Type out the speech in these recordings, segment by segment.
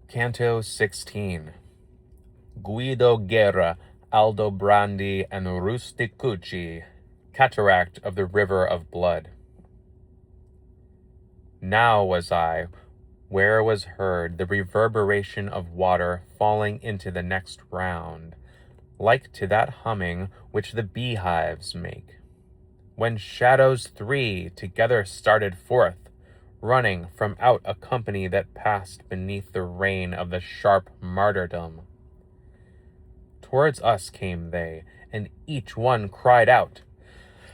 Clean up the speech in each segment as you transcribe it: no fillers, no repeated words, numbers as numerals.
Canto 16. Guido Guerra, Aldobrandi, and Rusticucci, Cataract of the River of Blood. Now was I, where was heard the reverberation of water falling into the next round, like to that humming which the beehives make, when shadows three together started forth, running from out a company that passed beneath the reign of the sharp martyrdom. Towards us came they, and each one cried out,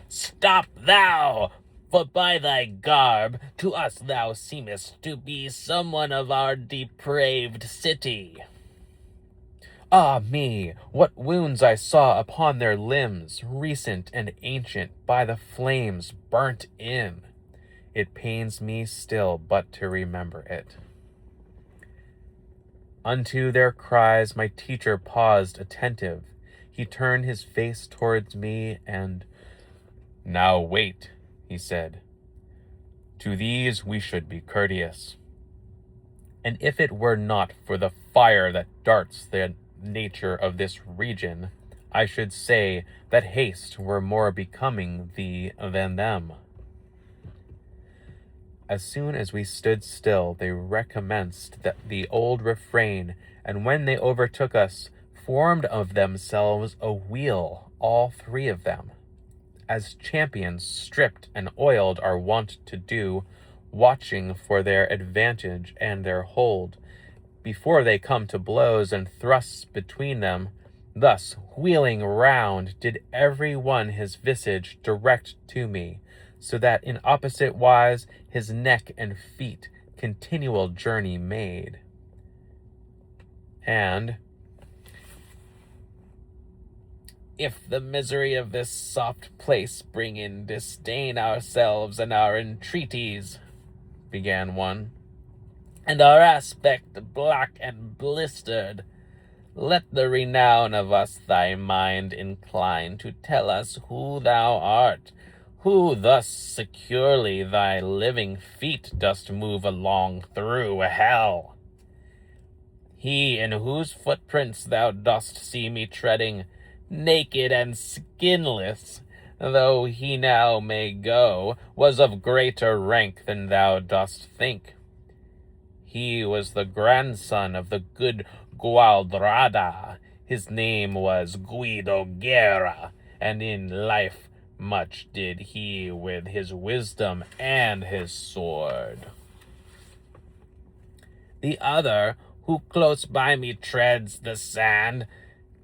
"Stop thou! For by thy garb to us thou seemest to be someone of our depraved city." Ah me, what wounds I saw upon their limbs, recent and ancient, by the flames burnt in! It pains me still but to remember it. Unto their cries my teacher paused attentive. He turned his face towards me, and, "Now wait," he said. "To these we should be courteous. And if it were not for the fire that darts the nature of this region, I should say that haste were more becoming thee than them." As soon as we stood still, they recommenced the old refrain, and when they overtook us, formed of themselves a wheel, all three of them, as champions stripped and oiled are wont to do, watching for their advantage and their hold, before they come to blows and thrusts between them. Thus, wheeling round, did every one his visage direct to me, so that in opposite wise his neck and feet continual journey made. And, "If the misery of this soft place bring in disdain ourselves and our entreaties," began one, "and our aspect black and blistered, let the renown of us thy mind incline to tell us who thou art, who thus securely thy living feet dost move along through hell. He in whose footprints thou dost see me treading, naked and skinless, though he now may go, was of greater rank than thou dost think. He was the grandson of the good Gualdrada. His name was Guido Guerra, and in life much did he with his wisdom and his sword. The other, who close by me treads the sand,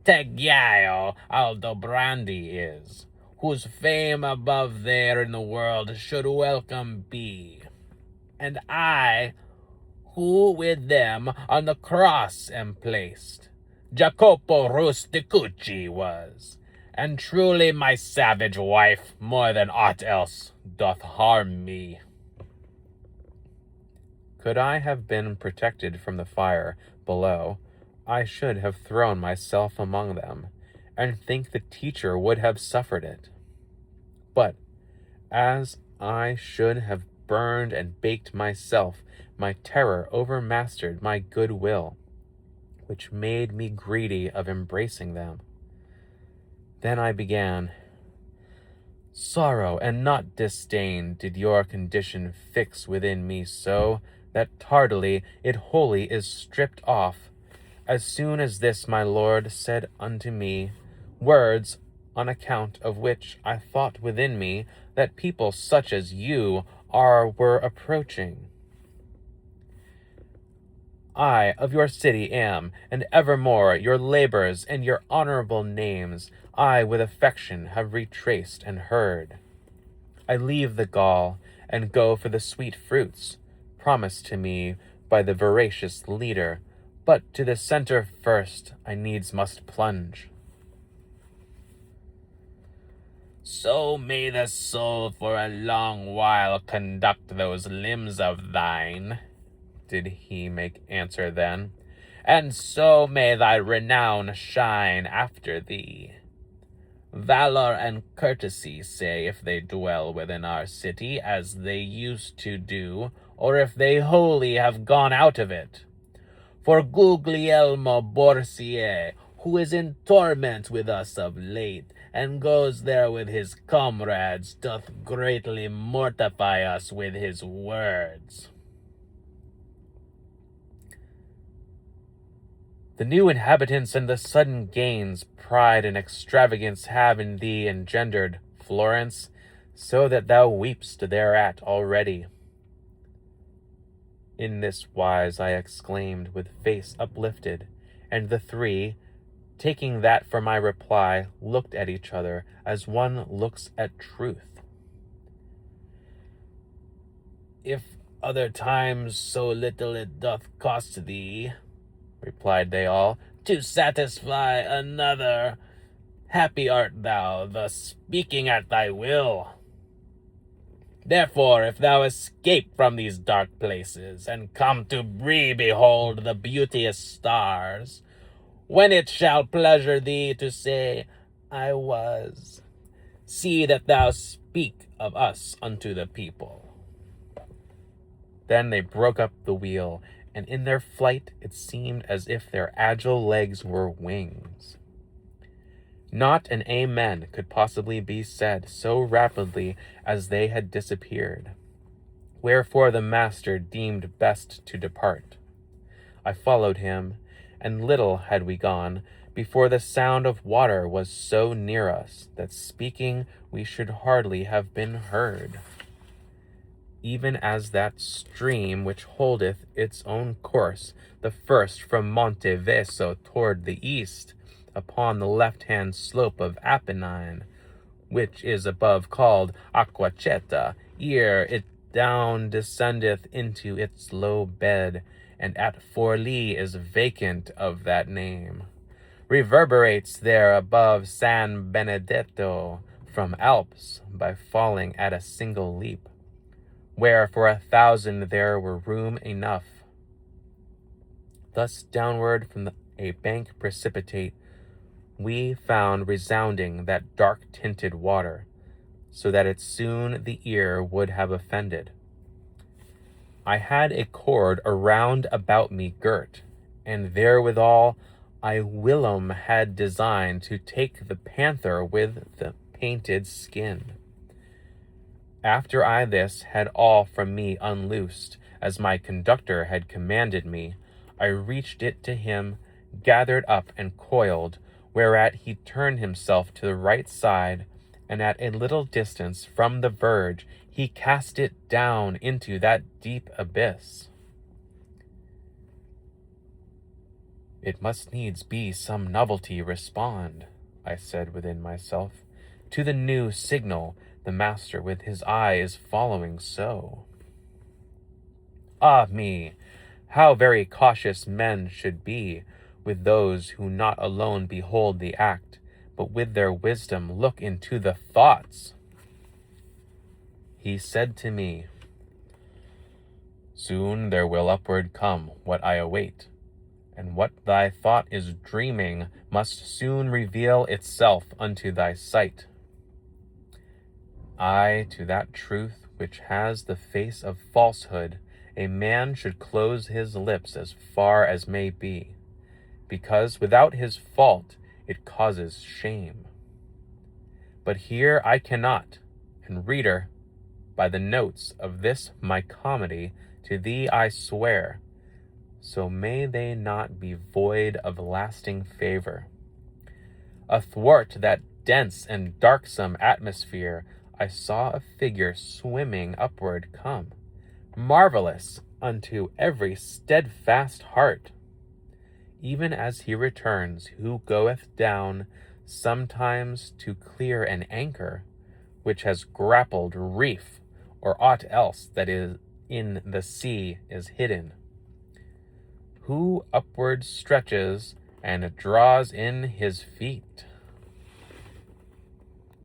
Tegiaio Aldobrandi is, whose fame above there in the world should welcome be. And I, who with them on the cross am placed, Jacopo Rusticucci was, and truly my savage wife, more than aught else, doth harm me." Could I have been protected from the fire below, I should have thrown myself among them, and think the teacher would have suffered it. But, as I should have burned and baked myself, my terror overmastered my good will, which made me greedy of embracing them. Then I began, "Sorrow and not disdain did your condition fix within me so, that tardily it wholly is stripped off. As soon as this my lord said unto me, words on account of which I thought within me that people such as you were approaching. I of your city am, and evermore your labors and your honorable names I with affection have retraced and heard. I leave the gall, and go for the sweet fruits, promised to me by the voracious leader, but to the center first I needs must plunge." "So may the soul for a long while conduct those limbs of thine," did he make answer then, "and so may thy renown shine after thee. Valor and courtesy say if they dwell within our city as they used to do, or if they wholly have gone out of it. For Guglielmo Borsier, who is in torment with us of late, and goes there with his comrades, doth greatly mortify us with his words. The new inhabitants and the sudden gains pride and extravagance have in thee engendered, Florence, so that thou weepst thereat already. In this wise I exclaimed, with face uplifted, and the three, taking that for my reply, looked at each other as one looks at truth. If other times so little it doth cost thee, replied they all, to satisfy another, happy art thou, thus speaking at thy will. Therefore, if thou escape from these dark places, and come to behold the beauteous stars, when it shall pleasure thee to say, I was, see that thou speak of us unto the people. Then they broke up the wheel, and in their flight it seemed as if their agile legs were wings. Not an amen could possibly be said so rapidly as they had disappeared. Wherefore the master deemed best to depart. I followed him, and little had we gone before the sound of water was so near us that speaking we should hardly have been heard. Even as that stream which holdeth its own course, the first from Monte Veso toward the east, upon the left-hand slope of Apennine, which is above called Aquacheta, ere it down descendeth into its low bed, and at Forlì is vacant of that name, reverberates there above San Benedetto from Alps by falling at a single leap, where for 1,000 there were room enough. Thus downward from a bank precipitate, we found resounding that dark-tinted water, so that it soon the ear would have offended. I had a cord around about me girt, and therewithal I whilom had designed to take the panther with the painted skin. After I this had all from me unloosed, as my conductor had commanded me, I reached it to him, gathered up and coiled, whereat he turned himself to the right side, and at a little distance from the verge he cast it down into that deep abyss. It must needs be some novelty respond, I said within myself, to the new signal the master with his eye is following so. Ah me, how very cautious men should be with those who not alone behold the act, but with their wisdom look into the thoughts. He said to me, soon there will upward come what I await, and what thy thought is dreaming must soon reveal itself unto thy sight. I, to that truth which has the face of falsehood, a man should close his lips as far as may be, because without his fault it causes shame. But here I cannot, and reader, by the notes of this my comedy, to thee I swear, so may they not be void of lasting favor. Athwart that dense and darksome atmosphere, I saw a figure swimming upward come, marvelous unto every steadfast heart, even as he returns who goeth down sometimes to clear an anchor, which has grappled reef, or aught else that is in the sea is hidden, who upward stretches and draws in his feet.